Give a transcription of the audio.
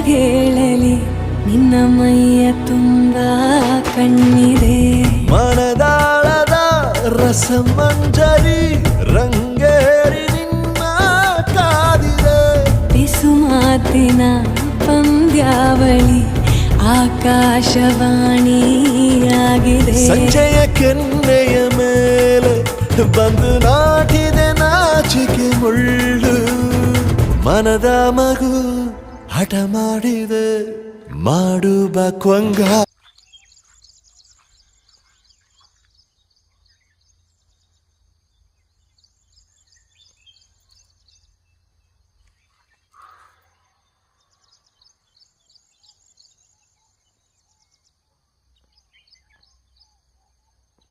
ಹೇಳಲಿ ನಿನ್ನ ಮೈಯ ತುಂಬ ಕಣ್ಣಿದೆ ಮನದಾಳದ ರಸಮಂಜರಿ ರಂಗೇರಿ ನಿನ್ನ ಕಾದಿದೆ ಬಿಸು ಮಾತಿನ ಪಂದ್ಯಾವಳಿ ಆಕಾಶವಾಣಿಯಾಗಿದೆ ಸಂಜೆಯ ಕೆನ್ನೆಯ ಮೇಲೆ ಬಂದು ನಾಟಿದೆ ನಾಚಿಕೆ ಮುಳ್ಳು ಮನದ ಮಗು ಹಠ ಮಾಡಿದೆ ಮಾಡುವ ಕೊಂಗ